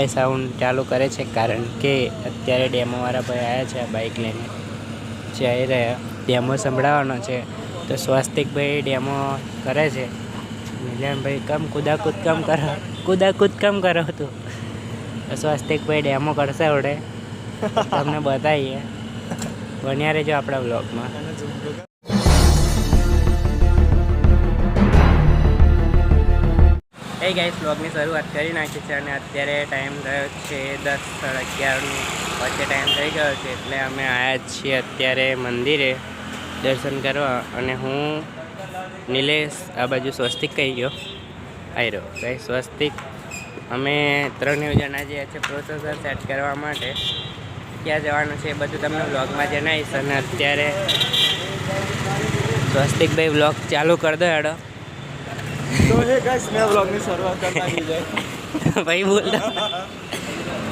NY sound ચાલુ કરે છે કારણ કે અત્યારે ડેમોવાળા ભાઈ આવ્યા છે બાઇક લઈને જઈ રહ્યા ડેમો સંભળાવવાનો છે તો સ્વસ્તિકભાઈ ડેમો કરે છે મિલિયનભાઈ કમ કુદાકૂદ કમ કરો તું સ્વસ્તિકભાઈ ડેમો કરશે આવડે તમને બતાવીએ બન્યા રહેજો આપણા બ્લોગમાં. એ ગાઈસ બ્લોગની શરૂઆત કરી નાખી છે અને અત્યારે ટાઈમ થયો છે 10:11 વચ્ચે ટાઈમ થઈ ગયો છે એટલે અમે આવ્યા છીએ અત્યારે મંદિરે દર્શન કરવા અને હું નિલેશ આ બાજુ સ્વસ્તિક કહી ગયો આવી રહ્યો ગાઈસ સ્વસ્તિક અમે 3 જણા જે છે પ્રોસેસર સેટ કરવા માટે ક્યાં જવાનું છે એ બધું તમને બ્લોગમાં જણાવીશ અને અત્યારે સ્વસ્તિકભાઈ બ્લોગ ચાલુ કરી દો હેડો. તો હે ગાઈસ મેં વ્લોગની શરૂઆત કરતા આવી જાય ભાઈ બોલતો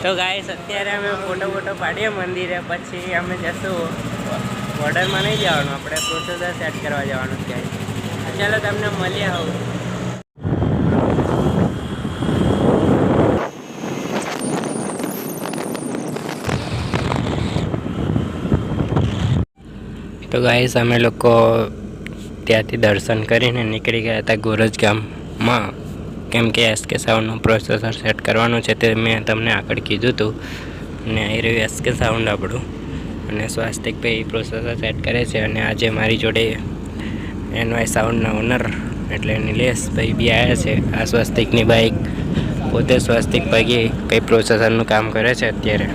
તો ગાઈસ અત્યારે અમે ફોટો પાડીએ મંદિરે પછી અમે જશું બોર્ડરમાં નહીં જવાનું આપણે પ્રોસેસર સેટ કરવા જવાનું છે. ચાલો તમને મળીએ હવે. તો ગાઈસ અમે લોકો ત્યાંથી દર્શન કરીને નીકળી ગયા હતા ગોરજ ગામમાં કેમ કે એસકે સાઉન્ડનું પ્રોસેસર સેટ કરવાનું છે તે મેં તમને આગળ કીધું હતું અને આવી રહ્યું એસકે સાઉન્ડ આપણું અને સ્વાસ્તિકભાઈ પ્રોસેસર સેટ કરે છે અને આજે મારી જોડે એનવાય સાઉન્ડના ઓનર એટલે નિલેશભાઈ બી આવ્યા છે. આ સ્વાસ્તિકની બાઇક પોતે સ્વાસ્તિકભાઈ કંઈ પ્રોસેસરનું કામ કરે છે અત્યારે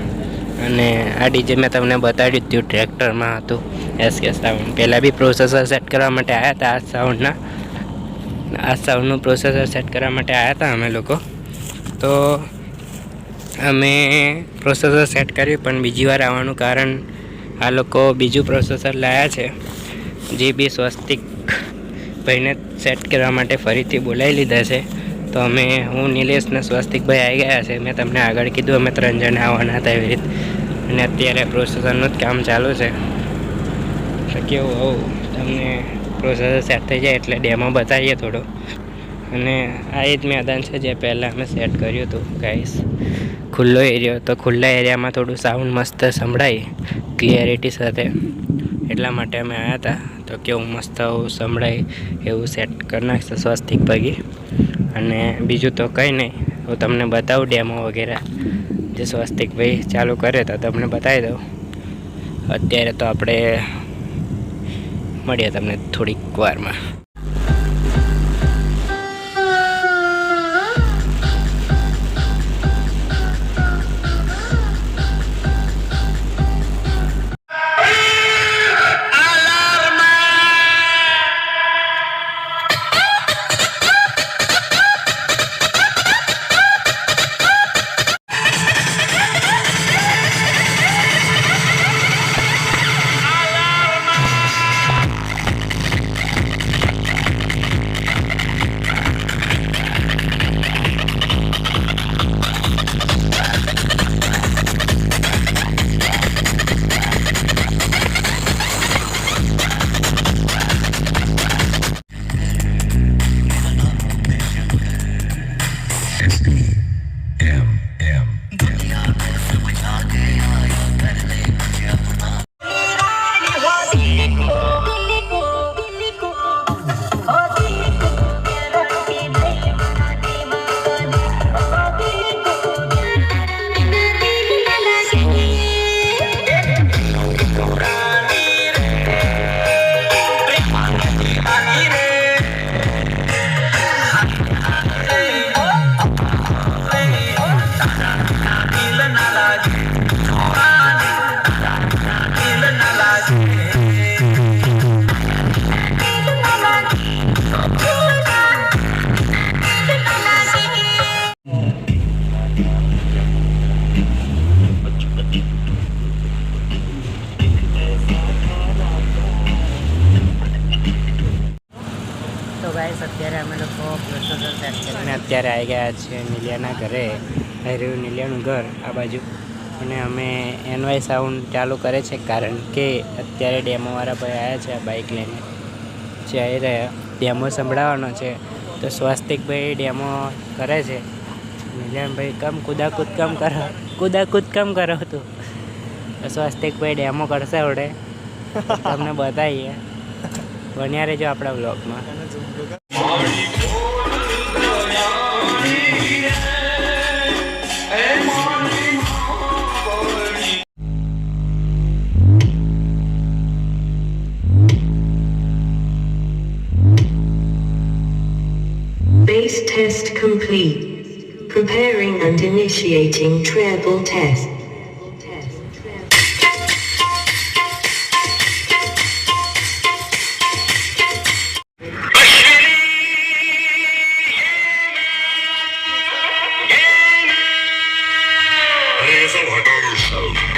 અને આ ડીજે મેં તમને બતાવ્યું હતું ટ્રેક્ટરમાં હતું એસકે સાઉન્ડ પહેલાં બી પ્રોસેસર સેટ કરવા માટે આવ્યા હતા આ સાઉન્ડનું પ્રોસેસર સેટ કરવા માટે આવ્યા હતા અમે લોકો તો અમે પ્રોસેસર સેટ કર્યું પણ બીજી વાર આવવાનું કારણ આ લોકો બીજું પ્રોસેસર લાવ્યા છે જે બી સ્વસ્તિક ભાઈને સેટ કરવા માટે ફરીથી બોલાવી લીધા છે તો હું નિલેશ ને સ્વસ્તિકભાઈ આવી ગયા છે. મેં તમને આગળ કીધું અમે 3 જણા આવવાના હતા એવી રીતે અને અત્યારે પ્રોસેસરનું જ કામ ચાલુ છે તો કેવું હોવું તમને પ્રોસેસર સેટ થઈ જાય એટલે ડેમો બતાવીએ થોડો અને આ એ જ મેદાન છે જે પહેલાં અમે સેટ કર્યું હતું ગાઈસ ખુલ્લો એરિયો તો ખુલ્લા એરિયામાં થોડું સાઉન્ડ મસ્ત સંભળાય ક્લિયરિટી સાથે એટલા માટે અમે આવ્યા હતા તો કેવું મસ્ત સંભળાય એવું સેટ કરી નાખશે સ્વસ્તિક ભાગી અને બીજું તો કંઈ નહીં હું તમને બતાવું ડેમો વગેરે જે સ્વસ્તિકભાઈ ચાલુ કરે તો તમને બતાવી દઉં. અત્યારે તો આપણે મળીએ તમને થોડીક વારમાં. અત્યારે અમે લોકો પ્રોસેસર સેટ કરીને અત્યારે આવી ગયા છીએ નિલિયાના ઘરે. આવી રહ્યું નિલિયાનું ઘર આ બાજુ અને અમે એનવાય સાઉન્ડ ચાલુ કરે છે કારણ કે અત્યારે ડેમોવાળા ભાઈ આવ્યા છે બાઇક લઈને જઈ રહ્યા ડેમો સંભળાવવાનો છે તો સ્વસ્તિકભાઈ ડેમો કરે છે મિલનભાઈ કમ કુદાકૂદ કમ કરો, કુદાકૂદ કમ કરો તું. તો સ્વસ્તિકભાઈ ડેમો કરશે આવડે, તમને બતાવીએ. બન્યા રહેજો આપણા બ્લોગમાં. એને ઝુમકો કર. Base test complete. Preparing and initiating treble test. Hands up, I know yourself.